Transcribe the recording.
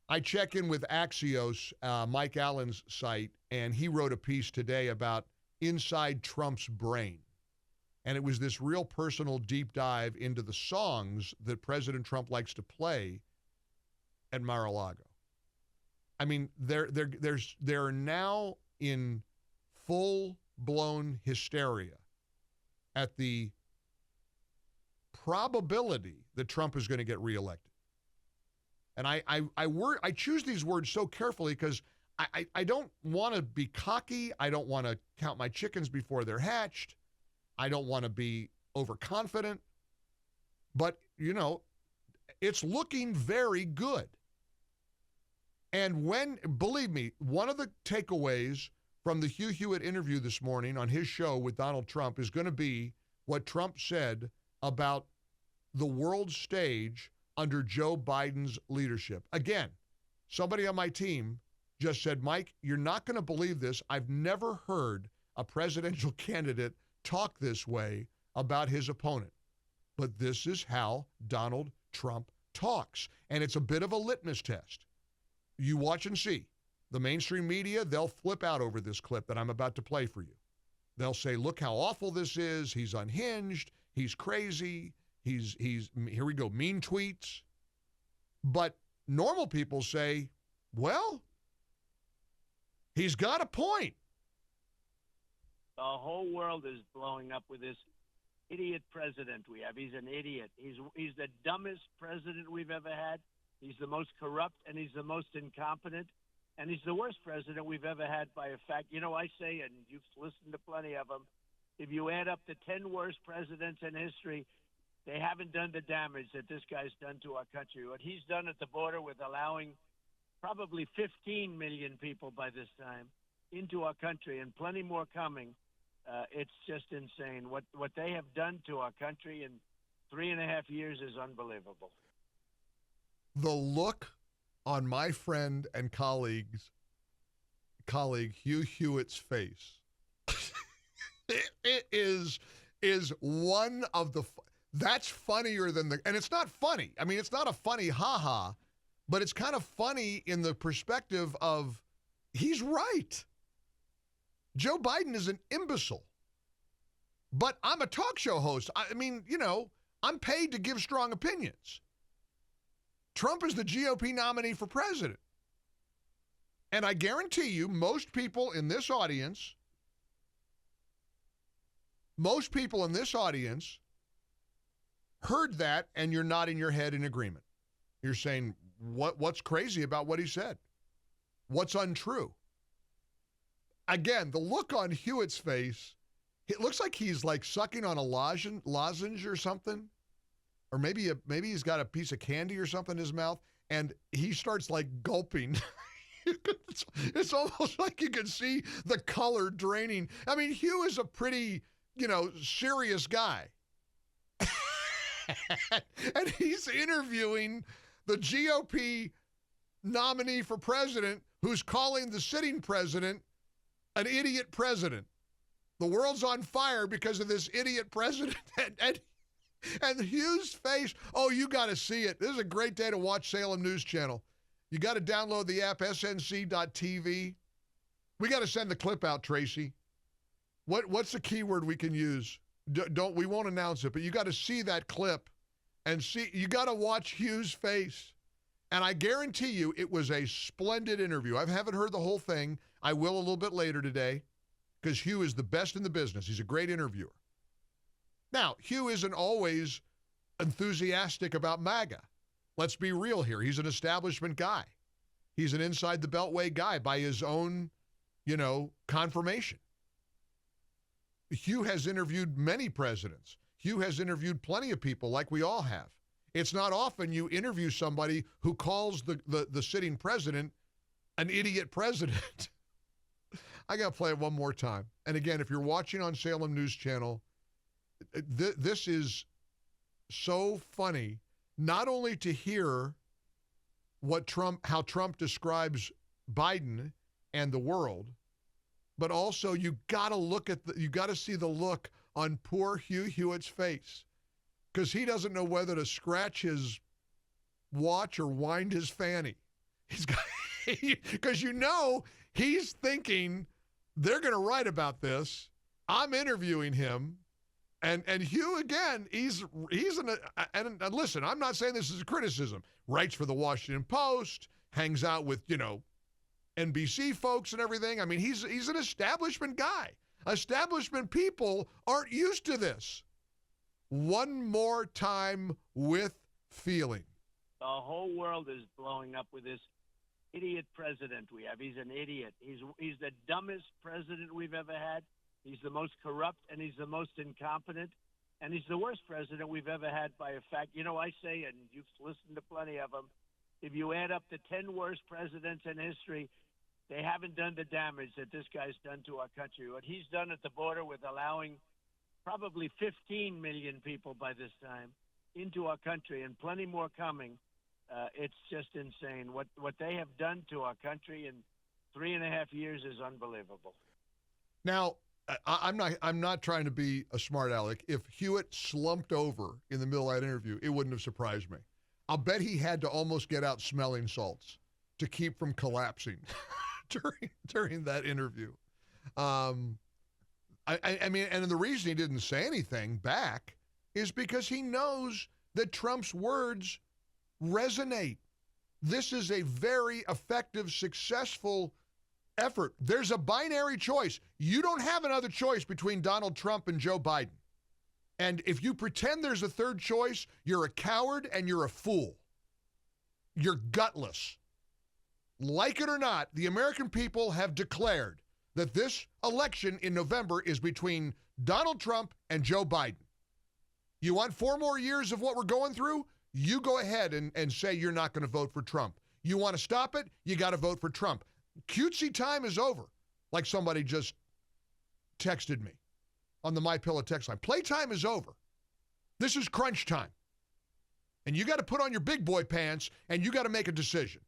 I check in with Axios, Mike Allen's site, and he wrote a piece today about inside Trump's brain. And it was this real personal deep dive into the songs that President Trump likes to play at Mar-a-Lago. I mean, they're now in full-blown hysteria at the probability that Trump is going to get reelected. And I choose these words so carefully because I don't want to be cocky. I don't want to count my chickens before they're hatched. I don't want to be overconfident. But, you know, it's looking very good. And believe me, one of the takeaways from the Hugh Hewitt interview this morning on his show with Donald Trump is going to be what Trump said about the world stage under Joe Biden's leadership. Again, somebody on my team just said, Mike, you're not going to believe this. I've never heard a presidential candidate talk this way about his opponent. But this is how Donald Trump talks. And it's a bit of a litmus test. You watch and see. The mainstream media, they'll flip out over this clip that I'm about to play for you. They'll say, look how awful this is. He's unhinged. He's crazy. He's here we go, mean tweets. But normal people say, well, he's got a point. The whole world is blowing up with this idiot president we have. He's an idiot. He's the dumbest president we've ever had. He's the most corrupt, and he's the most incompetent, and he's the worst president we've ever had by a fact. You know, I say, and you've listened to plenty of them, if you add up the 10 worst presidents in history, they haven't done the damage that this guy's done to our country. What he's done at the border with allowing probably 15 million people by this time into our country and plenty more coming, it's just insane. What they have done to our country in 3.5 years is unbelievable. The look on my friend and colleague Hugh Hewitt's face, it is one of the, that's funnier than and it's not funny. I mean, it's not a funny ha-ha, but it's kind of funny in the perspective of he's right. Joe Biden is an imbecile. But I'm a talk show host. I mean, you know, I'm paid to give strong opinions. Trump is the GOP nominee for president. And I guarantee you, most people in this audience heard that, and you're nodding your head in agreement. You're saying, what's crazy about what he said? What's untrue? Again, the look on Hewitt's face, it looks like he's like sucking on a lozenge or something. Or maybe he's got a piece of candy or something in his mouth, and he starts like gulping. It's almost like you can see the color draining. I mean, Hugh is a pretty, serious guy. And he's interviewing the GOP nominee for president who's calling the sitting president an idiot president. The world's on fire because of this idiot president. And Hugh's face, oh, you got to see it. This is a great day to watch Salem News Channel. You got to download the app, snc.tv. We got to send the clip out, Tracy. What's the keyword we can use? We won't announce it, but you got to see that clip and see. You got to watch Hugh's face. And I guarantee you it was a splendid interview. I haven't heard the whole thing. I will a little bit later today because Hugh is the best in the business. He's a great interviewer. Now, Hugh isn't always enthusiastic about MAGA. Let's be real here. He's an establishment guy. He's an inside the Beltway guy by his own, confirmation. Hugh has interviewed many presidents. Hugh has interviewed plenty of people like we all have. It's not often you interview somebody who calls the sitting president an idiot president. I got to play it one more time. And again, if you're watching on Salem News Channel, this is so funny, not only to hear how Trump describes Biden and the world, but also you got to see the look on poor Hugh Hewitt's face, because he doesn't know whether to scratch his watch or wind his fanny. He's got, because he's thinking they're going to write about this. I'm interviewing him. And Hugh, again, he's and listen, I'm not saying this is a criticism. Writes for the Washington Post, hangs out with, NBC folks and everything. I mean, he's an establishment guy. Establishment people aren't used to this. One more time with feeling. The whole world is blowing up with this idiot president we have. He's an idiot. He's the dumbest president we've ever had. He's the most corrupt, and he's the most incompetent, and he's the worst president we've ever had by a fact. I say, and you've listened to plenty of them, if you add up the 10 worst presidents in history, they haven't done the damage that this guy's done to our country. What he's done at the border with allowing probably 15 million people by this time into our country, and plenty more coming, it's just insane. What they have done to our country in 3.5 years is unbelievable. Now, I'm not trying to be a smart aleck. If Hewitt slumped over in the middle of that interview, it wouldn't have surprised me. I'll bet he had to almost get out smelling salts to keep from collapsing during that interview. I mean, and the reason he didn't say anything back is because he knows that Trump's words resonate. This is a very effective, successful effort. There's a binary choice. You don't have another choice between Donald Trump and Joe Biden. And if you pretend there's a third choice, you're a coward and you're a fool. You're gutless. Like it or not, the American people have declared that this election in November is between Donald Trump and Joe Biden. You want 4 more years of what we're going through? You go ahead and say you're not going to vote for Trump. You want to stop it? You got to vote for Trump. Cutesy time is over, like somebody just texted me on the MyPillow text line. Playtime is over. This is crunch time. And you got to put on your big boy pants and you got to make a decision.